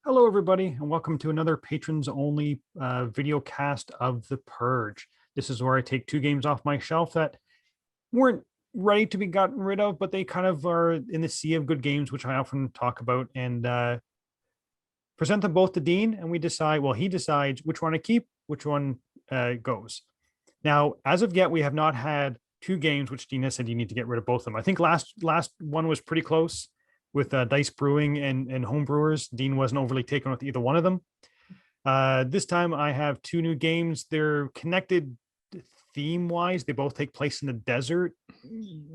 Hello, everybody, and welcome to another patrons-only video cast of The Purge. This is where I take two games off my shelf that weren't ready to be gotten rid of, but they kind of are in the sea of good games, which I often talk about, and present them both to Dean, and we decide, well, he decides which one to keep, which one goes. Now, as of yet, we have not had two games which Dean has said you need to get rid of both of them. I think last one was pretty close with Dice Brewing and Home Brewers. Dean wasn't overly taken with either one of them. This time I have two new games. They're connected theme-wise. They both take place in the desert,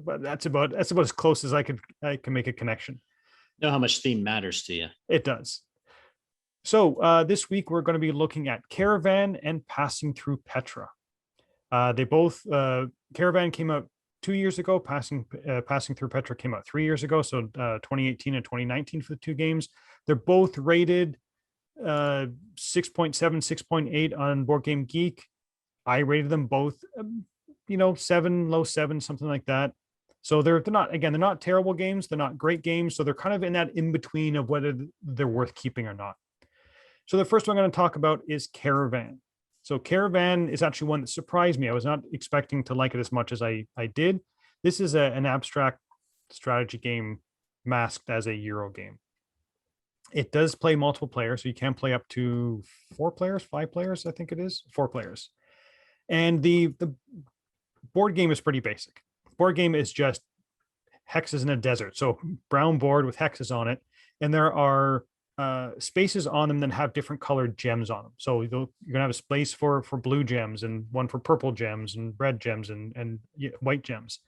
but that's about as close as I can make a connection. Know how much theme matters to you. It does. So this week we're going to be looking at Caravan and Passing Through Petra. They both Caravan came out 2 years ago. Passing Through Petra came out 3 years ago. So 2018 and 2019 for the two games. They're both rated 6.7, 6.8 on Board Game Geek. I rated them both, 7, low 7, something like that. So they're not terrible games. They're not great games. So they're kind of in that in between of whether they're worth keeping or not. So the first one I'm going to talk about is Caravan. So Caravan is actually one that surprised me. I was not expecting to like it as much as I did. This is an abstract strategy game masked as a Euro game. It does play multiple players, so you can play up to 4 players, 5 players, I think it is, 4 players. And the board game is pretty basic. Board game is just hexes in a desert. So brown board with hexes on it. And there are spaces on them that have different colored gems on them. So you're gonna have a space for blue gems and one for purple gems and red gems and white gems.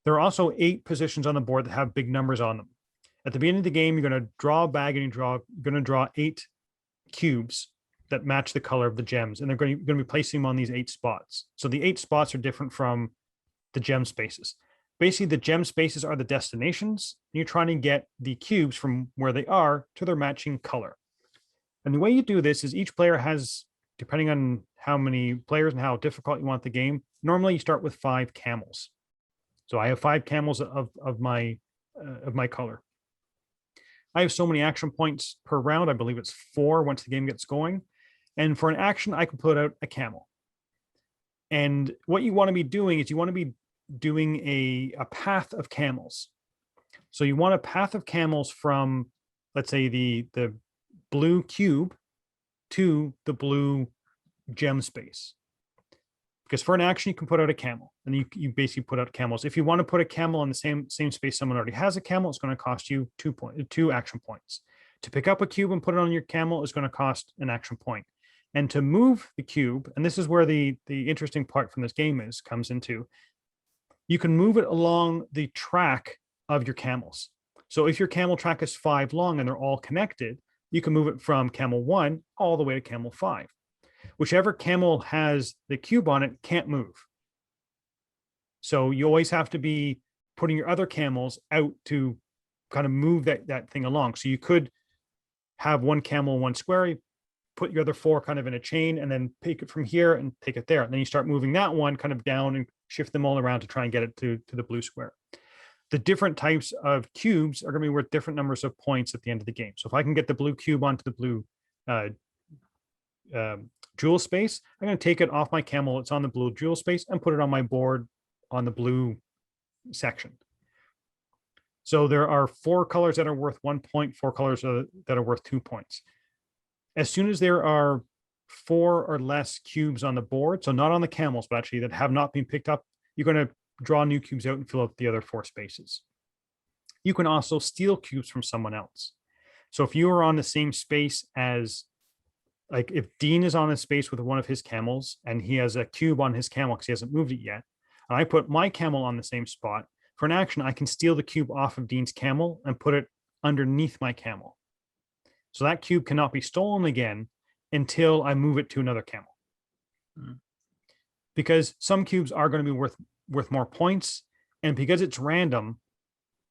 There are also 8 positions on the board that have big numbers on them. At the beginning of the game, you're going to draw a bag and you're going to draw 8 cubes that match the color of the gems, and they're going to be placing them on these 8 spots. So the 8 spots are different from the gem spaces. Basically, the gem spaces are the destinations. And you're trying to get the cubes from where they are to their matching color. And the way you do this is each player has, depending on how many players and how difficult you want the game, normally you start with 5 camels. So I have 5 camels of my color. I have so many action points per round. I believe it's 4 once the game gets going. And for an action, I can put out a camel. And what you want to be doing is you want to be doing a path of camels. So you want a path of camels from, let's say, the blue cube to the blue gem space. Because for an action, you can put out a camel, and you basically put out camels. If you want to put a camel in the same space someone already has a camel, it's going to cost you 2 action points. To pick up a cube and put it on your camel is going to cost an action point. And to move the cube, and this is where the interesting part from this game comes into, you can move it along the track of your camels. So if your camel track is 5 long and they're all connected, you can move it from camel 1 all the way to camel 5. Whichever camel has the cube on it can't move. So you always have to be putting your other camels out to kind of move that thing along. So you could have 1 camel, 1 square, put your other 4 kind of in a chain, and then pick it from here and take it there. And then you start moving that one kind of down and shift them all around to try and get it to the blue square. The different types of cubes are going to be worth different numbers of points at the end of the game. So if I can get the blue cube onto the blue jewel space, I'm going to take it off my camel. It's on the blue jewel space and put it on my board on the blue section. So there are 4 colors that are worth 1 point, 4 colors that are worth 2 points. As soon as there are 4 or less cubes on the board, so not on the camels, but actually that have not been picked up, you're going to draw new cubes out and fill up the other 4 spaces. You can also steal cubes from someone else. So if you are on the same space as, like if Dean is on a space with one of his camels and he has a cube on his camel because he hasn't moved it yet, and I put my camel on the same spot, for an action, I can steal the cube off of Dean's camel and put it underneath my camel. So that cube cannot be stolen again until I move it to another camel. Because some cubes are going to be worth more points, and because it's random,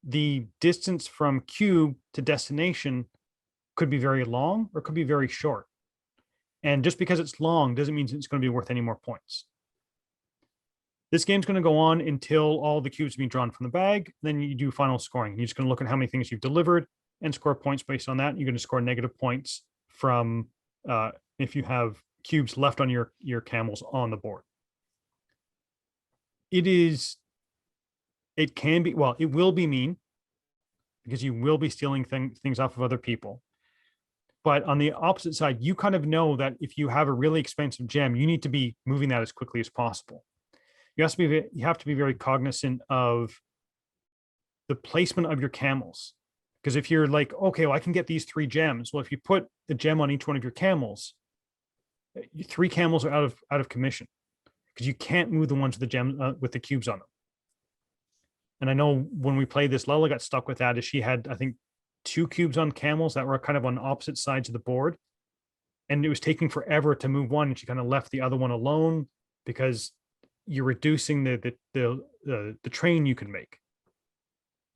the distance from cube to destination could be very long or could be very short. And just because it's long doesn't mean it's going to be worth any more points. This game's going to go on until all the cubes have been drawn from the bag. Then you do final scoring. You're just going to look at how many things you've delivered. and score points based on that. You're going to score negative points from if you have cubes left on your camels on the board. It can be, well, it will be mean because you will be stealing things off of other people. But on the opposite side, you kind of know that if you have a really expensive gem, you need to be moving that as quickly as possible. You have to be very cognizant of the placement of your camels. Because if you're like, okay, well, I can get these 3 gems. Well, if you put the gem on each one of your camels, 3 camels are out of commission because you can't move the ones with the gem with the cubes on them. And I know when we played this, Lella got stuck with that. Is she had, I think, 2 cubes on camels that were kind of on opposite sides of the board, and it was taking forever to move one, and she kind of left the other one alone because you're reducing the train you can make.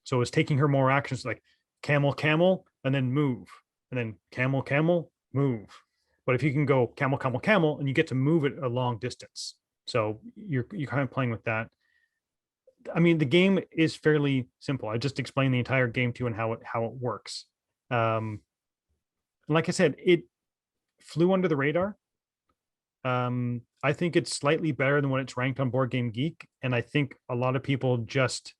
So it was taking her more actions, like camel, camel, and then move, and then camel, camel, move. But if you can go camel, camel, camel, and you get to move it a long distance, so you're kind of playing with that. I mean, the game is fairly simple. I just explained the entire game to you and how it works. Like I said, it flew under the radar. I think it's slightly better than what it's ranked on Board Game Geek, and I think a lot of people just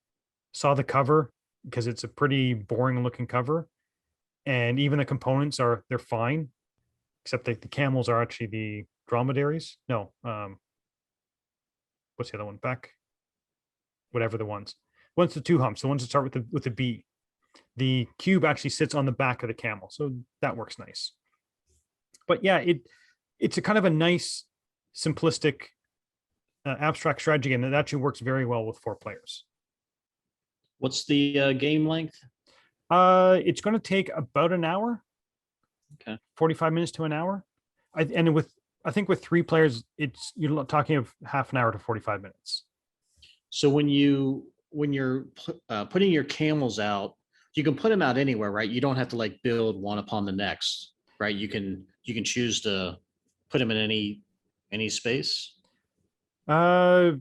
saw the cover because it's a pretty boring looking cover, and even the components they're fine, except the camels are actually the dromedaries. No, what's the other one? Back. Whatever the ones. One's the 2 humps, the ones that start with the B. The cube actually sits on the back of the camel, so that works nice. But yeah, it's a kind of a nice, simplistic, abstract strategy game that actually works very well with 4 players. What's the game length? It's going to take about an hour. Okay. 45 minutes to an hour. I think with 3 players, you're talking of half an hour to 45 minutes. So when you're putting your camels out, you can put them out anywhere, right? You don't have to like build one upon the next, right? You can choose to put them in any space. I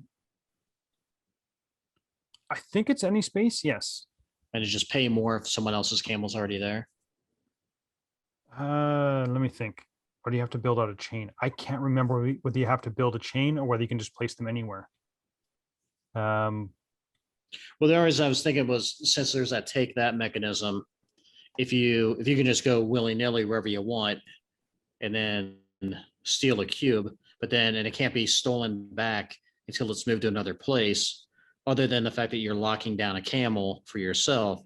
think it's any space, yes. And it's just pay more if someone else's camel's already there. Let me think. Or do you have to build out a chain? I can't remember whether you have to build a chain or whether you can just place them anywhere. Well, the only reason I was thinking was, since there's that take that mechanism, if you can just go willy-nilly wherever you want and then steal a cube, and it can't be stolen back until it's moved to another place, other than the fact that you're locking down a camel for yourself,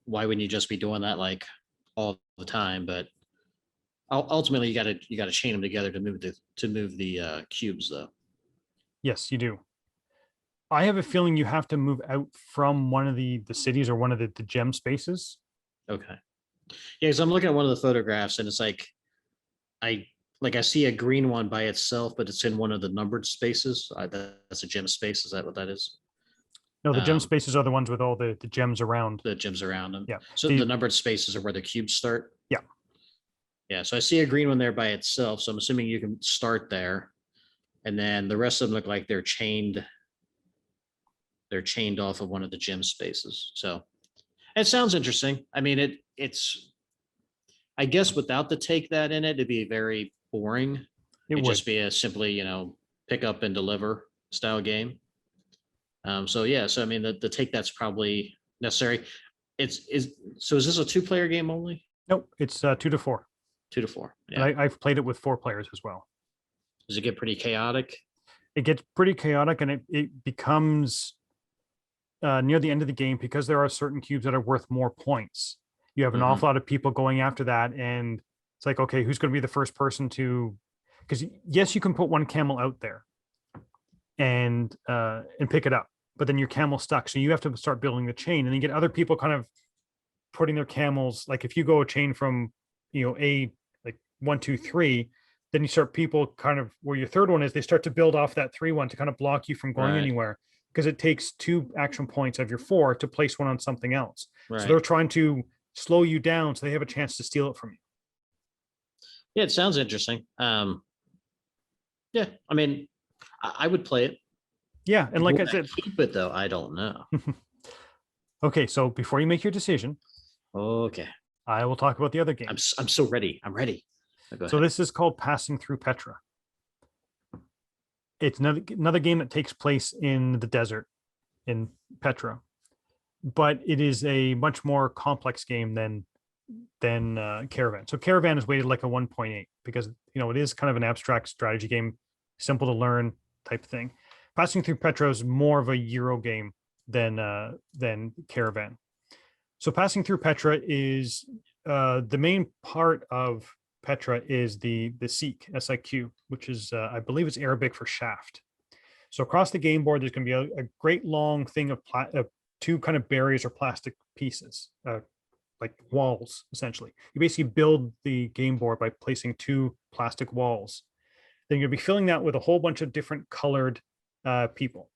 why wouldn't you just be doing that like all the time? But ultimately you gotta chain them together to move the cubes, though. Yes, you do. I have a feeling you have to move out from one of the cities or one of the gem spaces. Okay. Yeah, because I'm looking at one of the photographs and it's like I see a green one by itself, but it's in one of the numbered spaces. That's a gem space. Is that what that is? No, the gem spaces are the ones with all the gems around. The gems around them. Yeah. So the numbered spaces are where the cubes start. Yeah. Yeah. So I see a green one there by itself. So I'm assuming you can start there. And then the rest of them look like they're chained off of one of the gem spaces. So it sounds interesting. I mean, it's, I guess without the take that in it, it'd be very boring. It'd just be a simply, pick up and deliver style game. So I mean, the take that's probably necessary. So is this a 2-player game only? Nope, it's 2 to 4. 2 to 4. Yeah. I've played it with 4 players as well. Does it get pretty chaotic? It gets pretty chaotic, and it becomes near the end of the game, because there are certain cubes that are worth more points. You have an awful lot of people going after that, and it's like, okay, who's going to be the first person to? Because yes, you can put one camel out there and pick it up, but then your camel's stuck, so you have to start building the chain, and you get other people kind of putting their camels. Like if you go a chain from A, like 1, 2, 3, then you start people kind of where your third one is. They start to build off that 3 one to kind of block you from going anywhere, because it takes 2 action points of your 4 to place one on something else. Right. So they're trying to slow you down so they have a chance to steal it from you. Yeah, it sounds interesting. Yeah, I mean, I would play it. Yeah, and like I said, keep it though, I don't know. Okay, so before you make your decision, Okay. I will talk about the other game. I'm so ready. I'm ready. Go So ahead. this is called Passing Through Petra. It's another game that takes place in the desert in Petra, but it is a much more complex game than Caravan. So Caravan is weighted like a 1.8 because it is kind of an abstract strategy game, simple to learn type of thing. Passing Through Petra is more of a Euro game than Caravan. So Passing Through Petra is the main part of Petra is the Siq, SIQ, which is I believe it's Arabic for shaft. So across the game board, there's going to be a great long thing of two kind of barriers or plastic pieces, like walls, essentially. You basically build the game board by placing two plastic walls. Then you'll be filling that with a whole bunch of different colored people.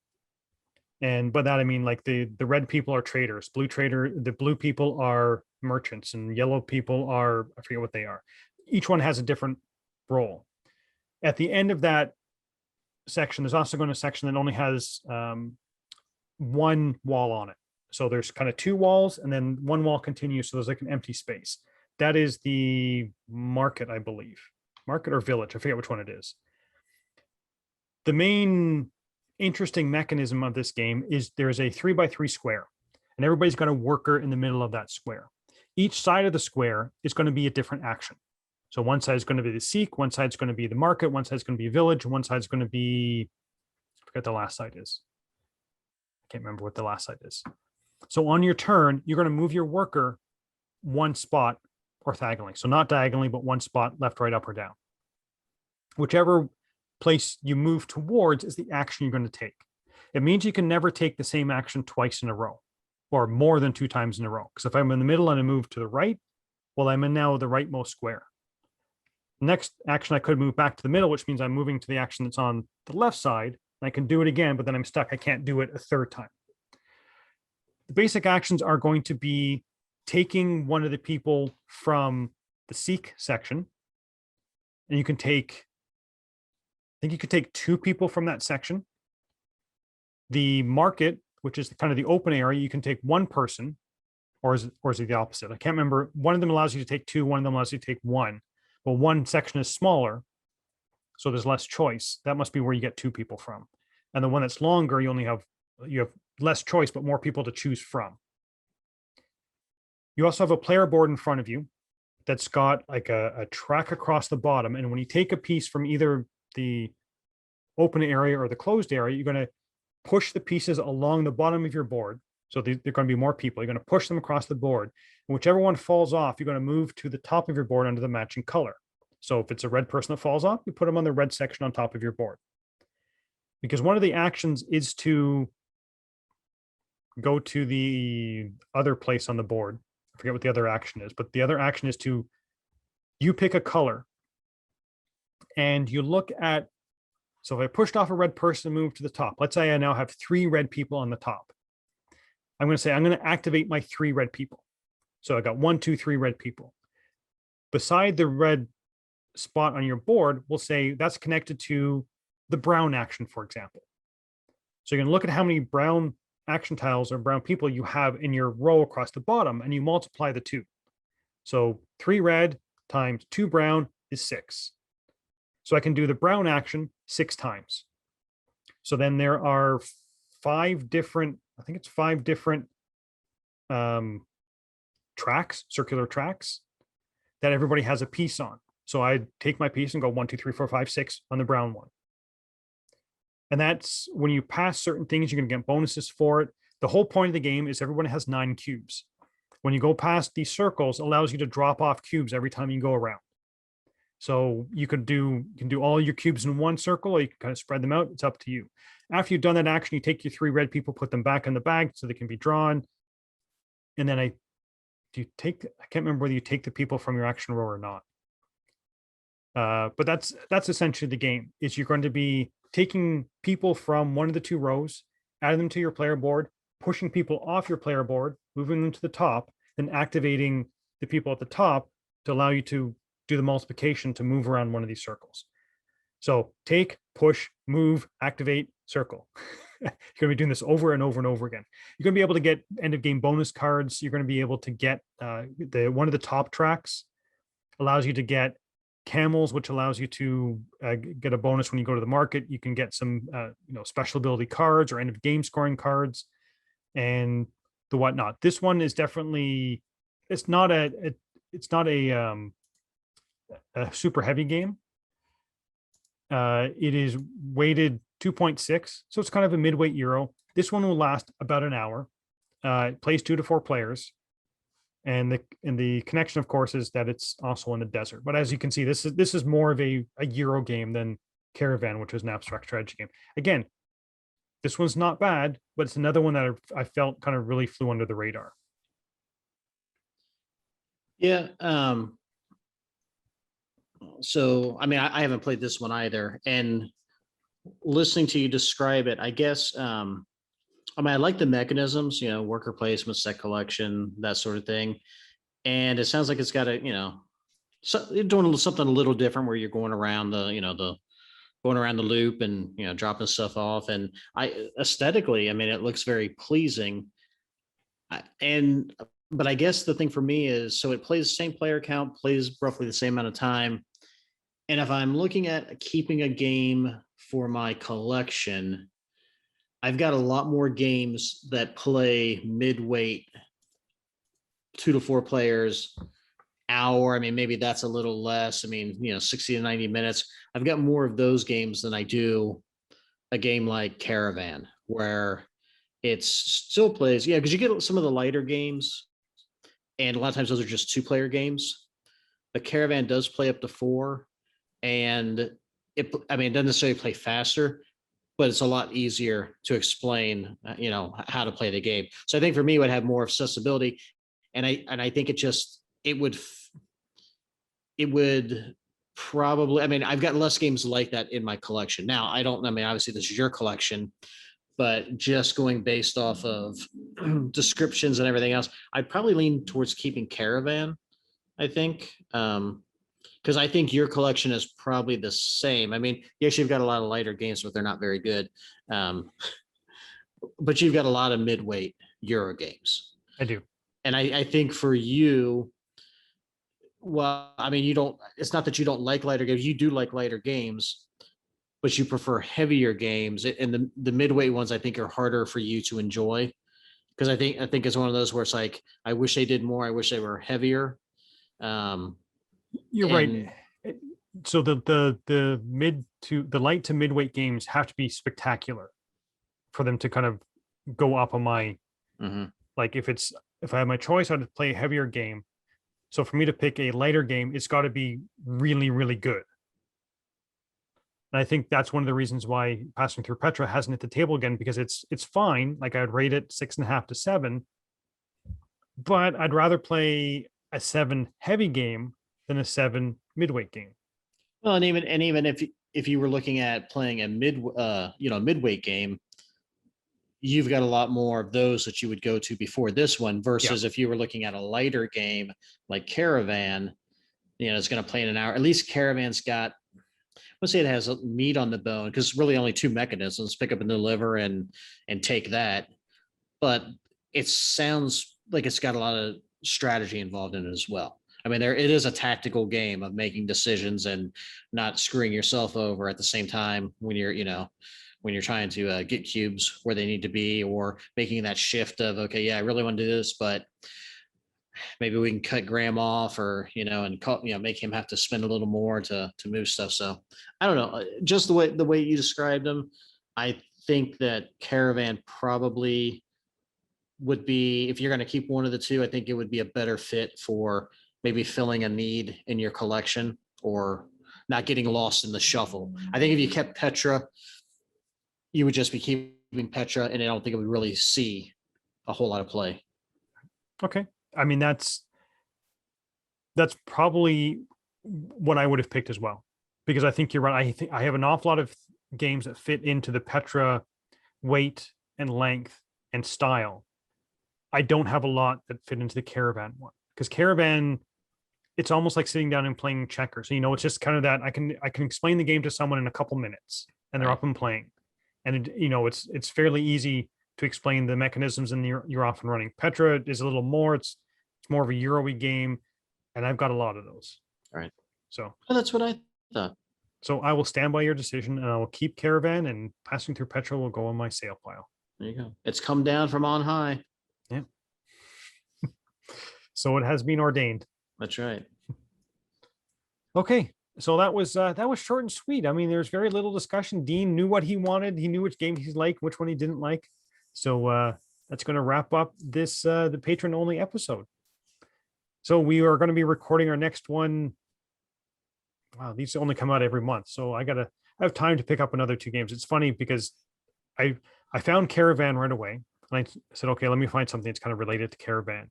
And by that I mean like the red people are traders, the blue people are merchants, and yellow people are, I forget what they are. Each one has a different role. At the end of that section, there's also going to a section that only has one wall on it. So there's kind of two walls, and then one wall continues. So there's like an empty space. That is the market, I believe. Market or village. I forget which one it is. The main interesting mechanism of this game is there's a 3x3 square, and everybody's got a worker in the middle of that square. Each side of the square is going to be a different action. So one side is going to be the Siq, one side is going to be the market, one side is going to be a village, and one side is going to be, I forget the last side is. I can't remember what the last side is. So on your turn, you're going to move your worker one spot orthogonally. So not diagonally, but one spot, left, right, up, or down. Whichever place you move towards is the action you're going to take. It means you can never take the same action twice in a row or more than 2 times in a row. Because if I'm in the middle and I move to the right, well, I'm in now the rightmost square. Next action, I could move back to the middle, which means I'm moving to the action that's on the left side. And I can do it again, but then I'm stuck. I can't do it a third time. The basic actions are going to be taking one of the people from the Siq section. And you can take, I think you could take 2 people from that section. The market, which is kind of the open area, you can take 1 person, or is it the opposite? I can't remember. One of them allows you to take 2, one of them allows you to take 1. But one section is smaller, so there's less choice. That must be where you get 2 people from. And the one that's longer, you have less choice, but more people to choose from. You also have a player board in front of you that's got like a track across the bottom. And when you take a piece from either the open area or the closed area, you're going to push the pieces along the bottom of your board. So they're going to be more people. You're going to push them across the board. And whichever one falls off, you're going to move to the top of your board under the matching color. So if it's a red person that falls off, you put them on the red section on top of your board. Because one of the actions is to go to the other place on the board. I forget what the other action is, but the other action is you pick a color and you look at, so if I pushed off a red person and moved to the top, let's say I now have 3 red people on the top. I'm going to say, I'm going to activate my 3 red people. So I got 1, 2, 3 red people. Beside the red spot on your board, we'll say that's connected to the brown action, for example. So you're going to look at how many brown action tiles or brown people you have in your row across the bottom, and you multiply the 2. So 3 red times 2 brown is 6. So I can do the brown action 6 times. So then there are 5 different, I think it's 5 different tracks, circular tracks that everybody has a piece on. So I take my piece and go 1, 2, 3, 4, 5, 6 on the brown one. And that's when you pass certain things, you're going to get bonuses for it. The whole point of the game is everyone has 9 cubes. When you go past these circles, it allows you to drop off cubes every time you go around. So you can do all your cubes in one circle, or you can kind of spread them out. It's up to you. After you've done that action, you take your 3 red people, put them back in the bag so they can be drawn. And then I can't remember whether you take the people from your action row or not. But that's essentially the game. Is you're going to be taking people from one of the 2 rows, adding them to your player board, pushing people off your player board, moving them to the top, then activating the people at the top to allow you to do the multiplication to move around one of these circles. So take, push, move, activate, circle. You're going to be doing this over and over and over again. You're going to be able to get end of game bonus cards. You're going to be able to get the one of the top tracks allows you to get camels, which allows you to get a bonus when you go to the market. You can get some special ability cards or end of game scoring cards and the whatnot. This one is definitely it's not a super heavy game. It is weighted 2.6, so it's kind of a midweight Euro. This one will last about an hour. It plays 2 to 4 players, and the connection, of course, is that it's also in the desert. But as you can see, this is more of a Euro game than Caravan, which was an abstract strategy game. Again, this one's not bad, but it's another one that I felt kind of really flew under the radar. Yeah. So, I mean, I haven't played this one either. And listening to you describe it, I guess, I mean, I like the mechanisms, worker placement, set collection, that sort of thing. And it sounds like it's got doing something a little different where you're going around going around the loop and, dropping stuff off. And aesthetically, I mean, it looks very pleasing. But I guess the thing for me is, so it plays the same player count, plays roughly the same amount of time. And if I'm looking at keeping a game for my collection, I've got a lot more games that play midweight, 2 to 4 players, hour. I mean, maybe that's a little less. I mean, 60 to 90 minutes. I've got more of those games than I do a game like Caravan, where it still plays. Yeah, because you get some of the lighter games, and a lot of times those are just 2-player games. The Caravan does play up to 4, and it doesn't necessarily play faster, but it's a lot easier to explain, how to play the game. So I think for me, it would have more accessibility, and I think it would probably. I mean, I've got less games like that in my collection now. Obviously, this is your collection, but just going based off of descriptions and everything else, I'd probably lean towards keeping Caravan, I think. Because I think your collection is probably the same. I mean, yes, you've got a lot of lighter games, but they're not very good. But you've got a lot of midweight Euro games. I do. And I think for you, well, I mean, it's not that you don't like lighter games. You do like lighter games, but you prefer heavier games. And the midweight ones, I think, are harder for you to enjoy. Because I think it's one of those where it's like, I wish they did more. I wish they were heavier. You're right. So the light to midweight games have to be spectacular for them to kind of go up on my like if I have my choice, I'd play a heavier game. So for me to pick a lighter game, it's got to be really, really good. And I think that's one of the reasons why Passing Through Petra hasn't hit the table again, because it's fine. Like I'd rate it 6.5 to 7, but I'd rather play a 7 heavy game than a 7 midweight game. Well, and even if you were looking at playing a midweight game, you've got a lot more of those that you would go to before this one versus if you were looking at a lighter game like Caravan, it's going to play in an hour. At least Caravan's got, let's say it has meat on the bone, because really only 2 mechanisms: pick up and deliver and take that. But it sounds like it's got a lot of strategy involved in it as well. I mean, it is a tactical game of making decisions and not screwing yourself over at the same time when you're trying to get cubes where they need to be, or making that shift of, okay, yeah, I really want to do this, but maybe we can cut Graham off, or, make him have to spend a little more to move stuff. So I don't know, just the way you described them, I think that Caravan probably would be, if you're going to keep one of the two, I think it would be a better fit for maybe filling a need in your collection or not getting lost in the shuffle. I think if you kept Petra, you would just be keeping Petra, and I don't think it would really see a whole lot of play. Okay. I mean, that's probably what I would have picked as well, because I think you're right. I think I have an awful lot of games that fit into the Petra weight and length and style. I don't have a lot that fit into the Caravan one, because Caravan, it's almost like sitting down and playing checkers. It's just kind of that I can explain the game to someone in a couple minutes and they're up and playing. and it's fairly easy to explain the mechanisms, and you're off and running. Petra is a little more. It's more of a Euro-y game, and I've got a lot of those. All right. So that's what I thought. So I will stand by your decision, and I will keep Caravan, and Passing Through Petra will go on my sale pile. There you go. It's come down from on high. Yeah. So it has been ordained. That's right. Okay. So that was short and sweet. I mean, there's very little discussion. Dean knew what he wanted. He knew which game he liked, which one he didn't like. So that's going to wrap up this the patron only episode. So we are going to be recording our next one. Wow, these only come out every month, so I have time to pick up another 2 games. It's funny because I found Caravan right away, and I said, okay, let me find something that's kind of related to Caravan.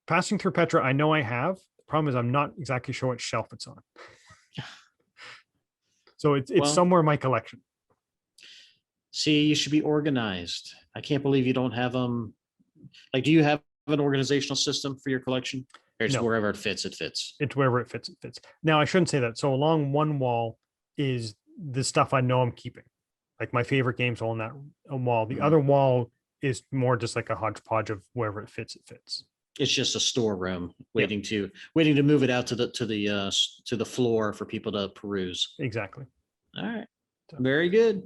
Passing Through Petra, I know I have. The problem is I'm not exactly sure what shelf it's on. So it's somewhere in my collection. See, you should be organized. I can't believe you don't have them. Like, do you have an organizational system for your collection? Or just wherever it fits, it fits. It's wherever it fits, it fits. Now, I shouldn't say that. So along one wall is the stuff I know I'm keeping. Like my favorite games all on that wall. The other wall is more just like a hodgepodge of wherever it fits, it fits. It's just a storeroom waiting to move it out to the floor for people to peruse. Exactly. All right. Very good.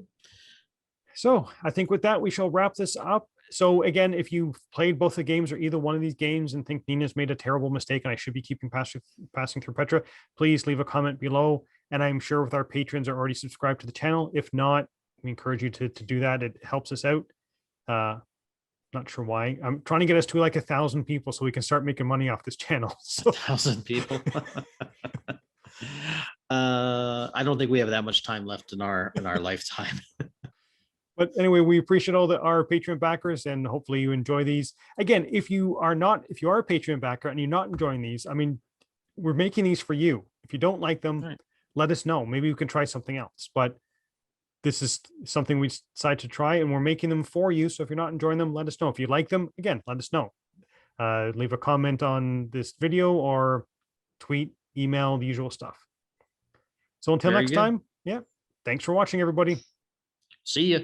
So I think with that, we shall wrap this up. So again, if you played both the games or either one of these games and think Nina's made a terrible mistake and I should be keeping Passing Through Petra, please leave a comment below. And I'm sure with our patrons are already subscribed to the channel. If not, we encourage you to do that. It helps us out. Not sure why. I'm trying to get us to like 1,000 people so we can start making money off this channel. So 1,000 people. I don't think we have that much time left in our lifetime. But anyway, we appreciate all our Patreon backers, and hopefully you enjoy these. Again, if you are a Patreon backer and you're not enjoying these, I mean, we're making these for you. If you don't like them, let us know. Maybe we can try something else. But this is something we decided to try, and we're making them for you. So if you're not enjoying them, let us know. If you like them, again, let us know. Leave a comment on this video or tweet, email, the usual stuff. So until next time, thanks for watching, everybody. See ya.